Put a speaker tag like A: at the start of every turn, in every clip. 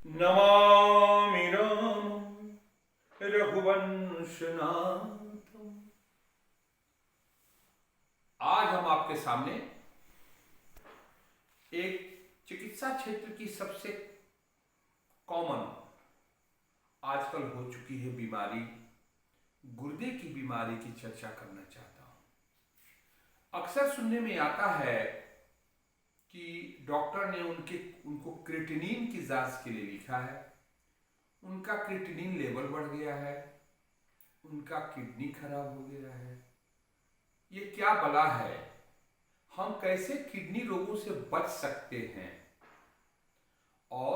A: नमामि रामं रघुवंशनाथम्। आज हम आपके सामने एक चिकित्सा क्षेत्र की सबसे कॉमन आजकल हो चुकी है बीमारी, गुर्दे की बीमारी की चर्चा करना चाहता हूं। अक्सर सुनने में आता है कि डॉक्टर ने उनको क्रिएटिनिन की जांच के लिए लिखा है, उनका क्रिएटिनिन लेवल बढ़ गया है, उनका किडनी खराब हो गया है। ये क्या बला है? हम कैसे किडनी रोगों से बच सकते हैं और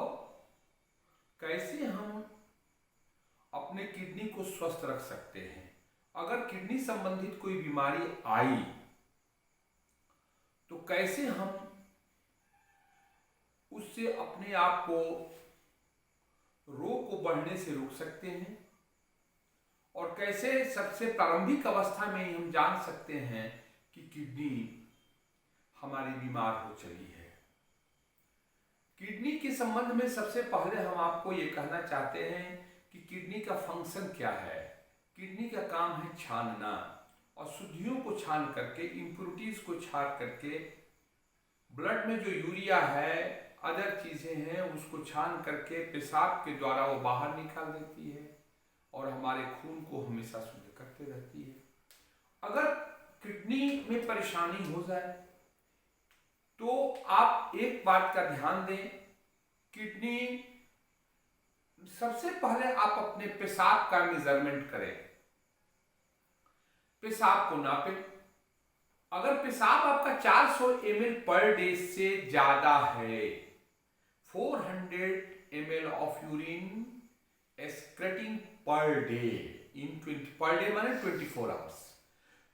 A: कैसे हम अपने किडनी को स्वस्थ रख सकते हैं? अगर किडनी संबंधित कोई बीमारी आई तो कैसे हम उससे अपने आप को रोग को बढ़ने से रोक सकते हैं और कैसे सबसे प्रारंभिक अवस्था में ही हम जान सकते हैं कि किडनी हमारी बीमार हो चली है। किडनी के संबंध में सबसे पहले हम आपको ये कहना चाहते हैं कि किडनी का फंक्शन क्या है। किडनी का काम है छानना, अशुद्धियों को छान करके, इंप्योरिटीज को छान करके, ब्लड में जो यूरिया है, अदर चीजें हैं, उसको छान करके पेशाब के द्वारा वो बाहर निकाल देती है और हमारे खून को हमेशा शुद्ध करते रहती है। अगर किडनी में परेशानी हो जाए तो आप एक बात का ध्यान दें, किडनी सबसे पहले आप अपने पेशाब का मेजरमेंट करें, पेशाब को नापें। अगर पेशाब आपका 400 ml पर डे से ज्यादा है, 400 ml of urine एक्सक्रेटिंग per day in 20 per day माने 24 आवर्स,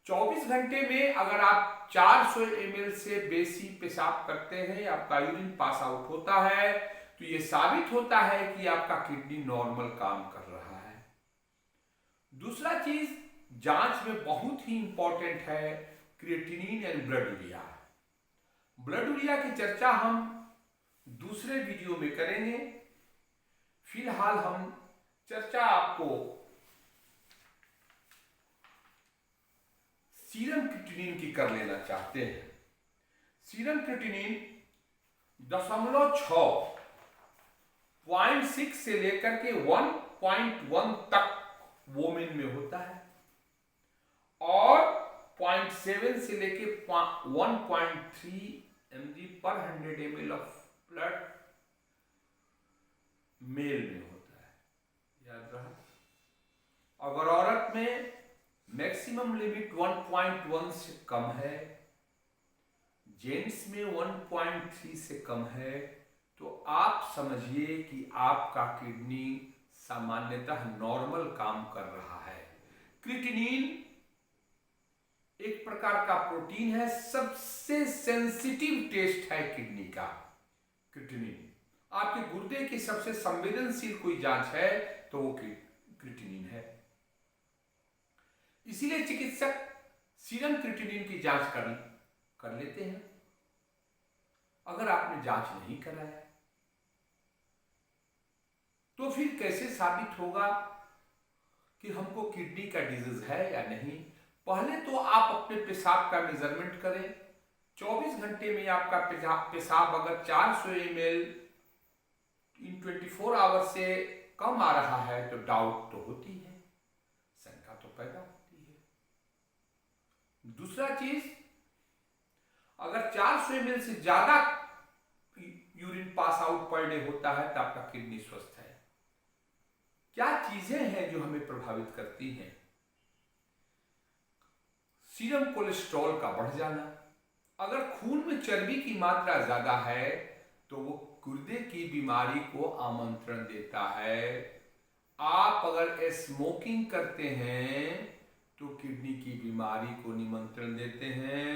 A: 24 घंटे में अगर आप 400 ml से बेसी पेशाब करते हैं, आपका यूरिन पास आउट होता है, तो यह साबित होता है कि आपका किडनी नॉर्मल काम कर रहा है। दूसरा चीज जांच में बहुत ही इंपॉर्टेंट है creatinine and blood urea. Blood urea की चर्चा हम दूसरे वीडियो में करेंगे। फिलहाल हम चर्चा आपको सीरम क्रिएटिनिन की कर लेना चाहते हैं। सीरम क्रिएटिनिन 0.6, 0.6 से लेकर के 1.1 तक वोमेन में होता है और 0.7 से लेके 1.3 mg पर 100 ml ऑफ ब्लड मेल में होता है, याद रहा। अगर औरत में मैक्सिमम लिमिट 1.1 से कम है, जेंट्स में 1.3 से कम है, तो आप समझिए कि आपका किडनी सामान्यतः नॉर्मल काम कर रहा है। क्रिएटिनिन एक प्रकार का प्रोटीन है, सबसे सेंसिटिव टेस्ट है किडनी का क्रिएटिनिन। आपके गुर्दे की सबसे संवेदनशील कोई जांच है तो वो क्रिएटिनिन है। इसीलिए चिकित्सक सीरम क्रिएटिनिन की जांच कर लेते हैं। अगर आपने जांच नहीं कराया तो फिर कैसे साबित होगा कि हमको किडनी का डिजीज है या नहीं? पहले तो आप अपने पेशाब का मेजरमेंट करें। 24 घंटे में आपका पेशाब अगर 400 ml इन 24 आवर से कम आ रहा है तो डाउट तो होती है, शंका तो पैदा होती है। दूसरा चीज, अगर 400 ml से ज्यादा urine pass out per day होता है तो आपका किडनी स्वस्थ है। क्या चीजें हैं जो हमें प्रभावित करती हैं? सीरम कोलेस्ट्रॉल का बढ़ जाना। अगर खून में चर्बी की मात्रा ज्यादा है तो वो गुर्दे की बीमारी को आमंत्रण देता है। आप अगर स्मोकिंग करते हैं तो किडनी की बीमारी को निमंत्रण देते हैं।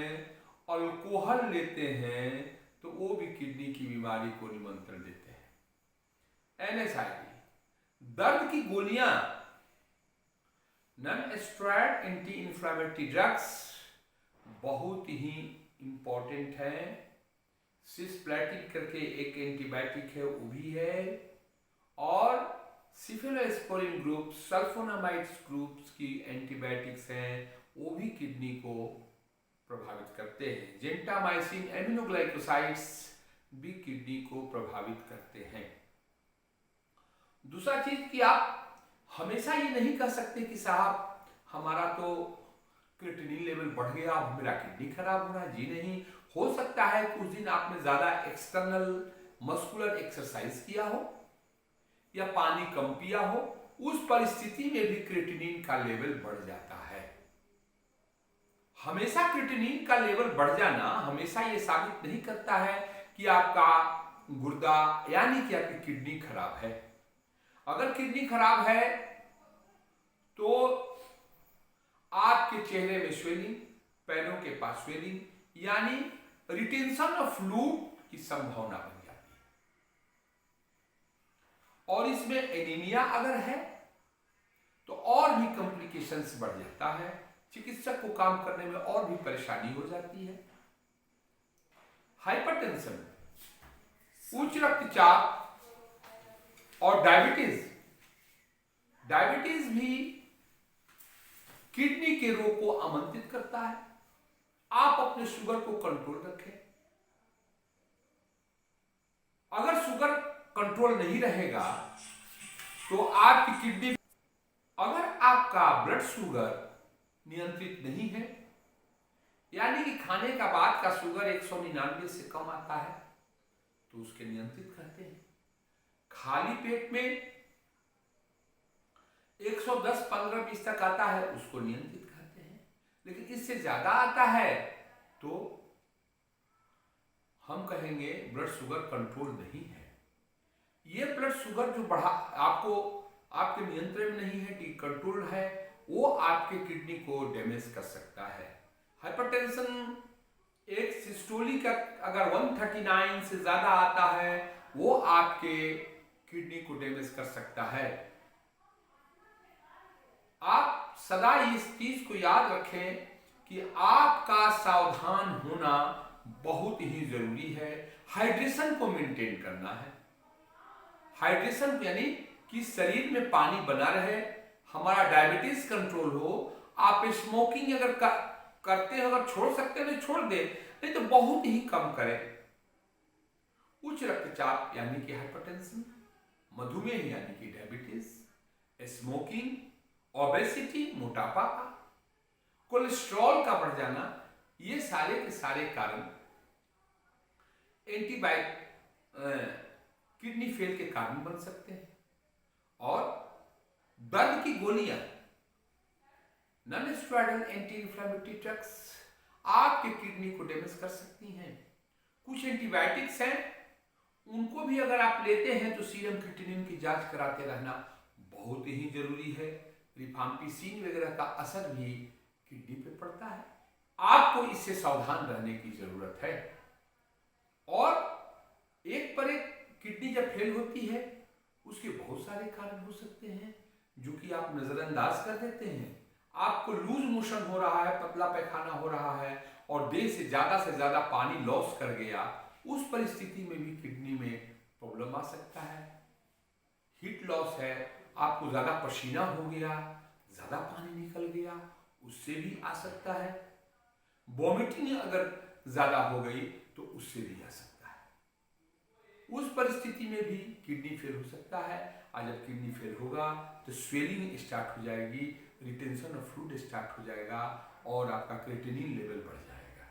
A: अल्कोहल लेते हैं तो वो भी किडनी की बीमारी को निमंत्रण देते हैं। एनएसआईडी, दर्द की गोलियां, non steroid anti inflammatory drugs बहुत ही इंपॉर्टेंट है। सिस्प्लेटिन करके एक एंटीबायोटिक है, वो भी है, और सिफिलोस्पोरिन ग्रुप, सल्फोनामाइड्स ग्रुप्स की एंटीबायोटिक्स हैं, वो भी किडनी को प्रभावित करते हैं। जेंटामाइसिन एमिनोग्लाइकोसाइड्स भी किडनी को प्रभावित करते हैं। दूसरा चीज कि आप हमेशा ये नहीं कह सकते कि साहब हमारा तो क्रिएटिनिन लेवल बढ़ गया, अब मेरा किडनी खराब हो रहा है। जी नहीं, हो सकता है कि उस दिन आपने ज्यादा एक्सटर्नल मस्कुलर एक्सरसाइज किया हो या पानी कम पिया हो, उस परिस्थिति में भी क्रिएटिनिन का लेवल बढ़ जाता है। हमेशा क्रिएटिनिन का लेवल बढ़ जाना हमेशा ये साबित नहीं करता है कि आपका गुर्दा यानी कि आपकी किडनी खराब है। अगर किडनी खराब है तो आपके चेहरे में स्वेलिंग, पैरों के पास स्वेलिंग यानी रिटेंशन ऑफ फ्लूइड की संभावना बन जाती है। और इसमें एनीमिया अगर है तो और भी कॉम्प्लिकेशंस बढ़ जाता है, चिकित्सक को काम करने में और भी परेशानी हो जाती है। हाइपरटेंशन, उच्च रक्तचाप और डायबिटीज भी किडनी के रोग को आमंत्रित करता है। आप अपने शुगर को कंट्रोल रखें। अगर शुगर कंट्रोल नहीं रहेगा तो आपकी किडनी, अगर आपका ब्लड शुगर नियंत्रित नहीं है यानी कि खाने का बाद का शुगर 199 से कम आता है तो उसके नियंत्रित करते हैं। खाली पेट में 110, 15, 20 तक आता है उसको नियंत्रित करते हैं। लेकिन इससे ज्यादा आता है तो हम कहेंगे ब्लड शुगर कंट्रोल नहीं है। ये ब्लड शुगर जो बढ़ा आपको आपके नियंत्रण में नहीं है, कंट्रोल है, वो आपके किडनी को डैमेज कर सकता है। हाइपरटेंशन एक सिस्टोलिक अगर 139 से ज्यादा आता है वो आपके किडनी को डैमेज कर सकता है। आप सदा इस चीज को याद रखें कि आपका सावधान होना बहुत ही जरूरी है। हाइड्रेशन को मेंटेन करना है। हाइड्रेशन यानी कि शरीर में पानी बना रहे, हमारा डायबिटीज कंट्रोल हो। आप स्मोकिंग अगर करते हैं, अगर छोड़ सकते हैं तो छोड़ दे, नहीं तो बहुत ही कम करें। उच्च रक्तचाप यानी कि हाइपरटेंशन, मधुमेह यानी कि डायबिटीज, स्मोकिंग, ओबेसिटी मोटापा, कोलेस्ट्रॉल का बढ़ जाना, ये सारे के सारे कारण किडनी फेल के कारण बन सकते हैं। और दर्द की गोलियां, non steroidal anti inflammatory drugs आपके किडनी को डैमेज कर सकती हैं। कुछ एंटीबायोटिक्स हैं, उनको भी अगर आप लेते हैं तो सीरम क्रिएटिनिन की जांच कराते रहना बहुत ही जरूरी है। रिफाम्पिसिन वगैरह का असर भी किडनी पे पड़ता है। आपको इससे सावधान रहने की जरूरत है। और एक पर एक किडनी जब फेल होती है उसके बहुत सारे कारण हो सकते हैं जो कि आप नजरअंदाज कर देते हैं। आपको लूज मोशन हो रहा है, पतला पैखाना हो रहा है और देह से ज्यादा पानी लॉस कर गया, उस परिस्थिति में भी किडनी में प्रॉब्लम आ सकता है। हीट लॉस है, आपको ज्यादा पसीना हो गया, ज्यादा पानी निकल गया, उससे भी आ सकता है। वॉमिटिंग अगर ज्यादा हो गई तो उससे भी आ सकता है। उस परिस्थिति में भी किडनी फेल हो सकता है। और जब किडनी फेल होगा तो स्वेलिंग स्टार्ट हो जाएगी, रिटेंशन ऑफ फ्लूइड स्टार्ट हो जाएगा और आपका क्रिएटिनिन लेवल बढ़ जाएगा।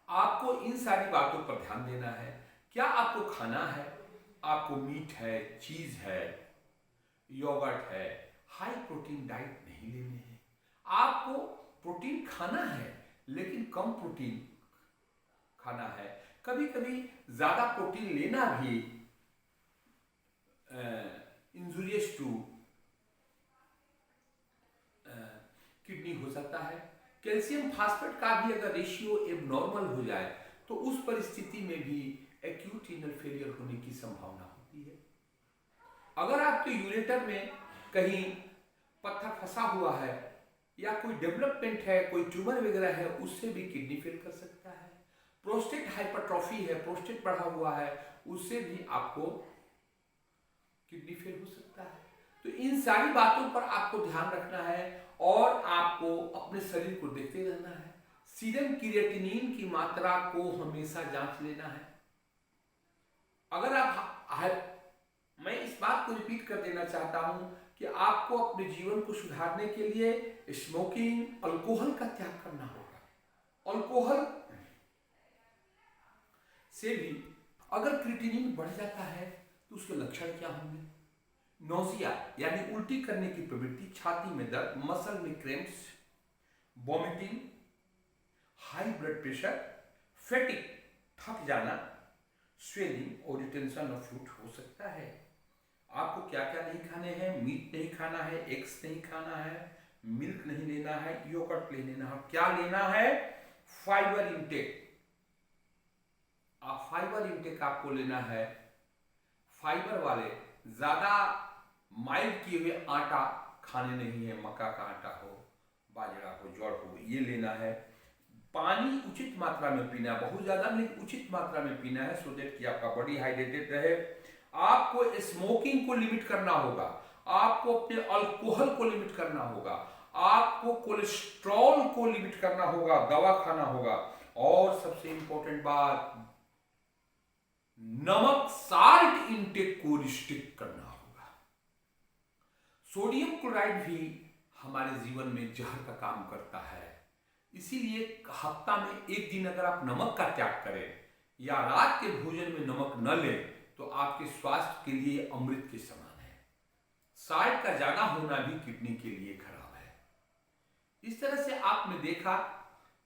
A: आपको इन सारी बातों पर ध्यान देना है। क्या आपको खाना है? आपको मीट है, चीज है, योगर्ट है, हाई प्रोटीन डाइट नहीं लेने हैं। आपको प्रोटीन खाना है लेकिन कम प्रोटीन खाना है। कभी कभी ज्यादा प्रोटीन लेना भी इंजुरियस टू किडनी हो सकता है। कैल्शियम फास्फेट का भी अगर रेशियो एबनॉर्मल हो जाए तो उस परिस्थिति में भी एक्यूट रीनल फेलियर होने की संभावना होती है। अगर आपके यूरेटर में कहीं पत्थर फंसा हुआ है या कोई डेवलपमेंट है, कोई ट्यूमर वगैरह है, उससे भी किडनी फेल कर सकता है। प्रोस्टेट हाइपरट्रॉफी है, प्रोस्टेट बढ़ा हुआ है, उससे भी आपको किडनी फेल हो सकता है। तो इन सारी बातों पर आपको ध्यान रखना है और आपको अपने शरीर को देखते रहना है। सीरम क्रिएटिनिन की मात्रा को हमेशा जांच लेना है। अगर मैं इस बात को रिपीट कर देना चाहता हूं कि आपको अपने जीवन को सुधारने के लिए स्मोकिंग, अल्कोहल का त्याग करना होगा। अल्कोहल से भी अगर क्रिएटिनिन बढ़ जाता है तो उसके लक्षण क्या होंगे? नोजिया यानी उल्टी करने की प्रवृत्ति, छाती में दर्द, मसल में cramps, vomiting, high blood pressure, फैटिक, थक जाना, स्वेलिंग और रिटेंशन ऑफ फ्लूइड हो सकता है। आपको क्या क्या नहीं खाने हैं? मीट नहीं खाना है, एग्स नहीं खाना है, मिल्क नहीं लेना है, योगर्ट नहीं लेना है। क्या लेना है? Fibre intake. फाइबर इंटेक आपको लेना है। फाइबर वाले ज्यादा माइल्ड किए हुए आटा खाने नहीं है, मक्का का आटा हो, बाजरा हो, जौ हो, ये लेना है। पानी उचित मात्रा में पीना है, बहुत ज्यादा नहीं, उचित मात्रा में पीना है, सो दैट कि आपका बॉडी हाइड्रेटेड रहे। आपको स्मोकिंग को लिमिट करना होगा, आपको अपने अल्कोहल को लिमिट करना होगा, आपको कोलेस्ट्रॉल को लिमिट करना होगा, दवा खाना होगा, और सबसे इंपॉर्टेंट बात, नमक साल्ट इंटेक को रिस्ट्रिक्ट करना होगा। सोडियम क्लोराइड भी हमारे जीवन में जहर का काम करता है, इसीलिए हफ्ता में एक दिन अगर आप नमक का त्याग करें या रात के भोजन में नमक न लें तो आपके स्वास्थ्य के लिए अमृत के समान है। साल्ट का ज्यादा होना भी किडनी के लिए खराब है। इस तरह से आपने देखा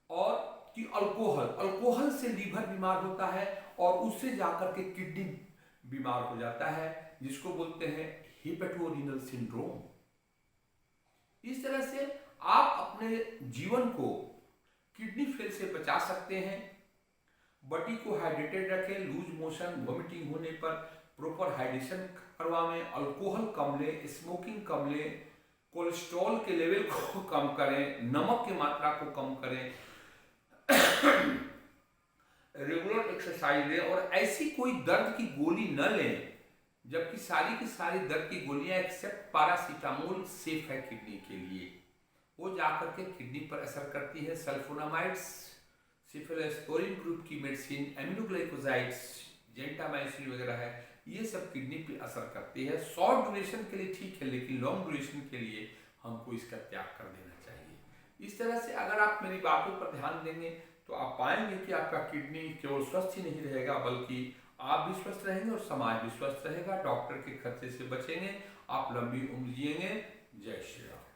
A: और कि अल्कोहल से लीवर बीमार होता है और उससे जाकर के किडनी बीमार हो जाता है, जिसको बोलते हैं हेपेटोरेनल सिंड्रोम। इस तरह से आप अपने जीवन को किडनी फेल से बचा सकते हैं। बॉडी को हाइड्रेटेड रखें, लूज मोशन, वॉमिटिंग होने पर प्रॉपर हाइड्रेशन करवाएं, अल्कोहल कम लें, स्मोकिंग कम लें, कोलेस्ट्रॉल के लेवल को कम करें, नमक की मात्रा को कम करें, रेगुलर एक्सरसाइज लें और ऐसी कोई दर्द की गोली न लें, जबकि सारी की सारी दर्द की गोलियां एक्सेप्ट पैरासीटामोल सेफ है किडनी के लिए। वो जाकर के किडनी पर असर करती है। सल्फोनामाइड्स, सिफेलोस्पोरिन ग्रुप की मेडिसिन, एमिनोग्लाइकोसाइड्स, जेंटामाइसिन वगैरह है, ये सब किडनी पे असर करती है। शॉर्ट ड्यूरेशन के लिए ठीक है, लेकिन लॉन्ग ड्यूरेशन के लिए हमको इसका त्याग कर देना चाहिए। इस तरह से अगर आप मेरी बातों पर ध्यान देंगे तो आप पाएंगे कि आपका किडनी केवल स्वस्थ ही नहीं रहेगा, बल्कि आप भी स्वस्थ रहेंगे और समाज भी स्वस्थ रहेगा। डॉक्टर के खर्चे से बचेंगे, आप लंबी उम्र जिएंगे। जय श्री राम।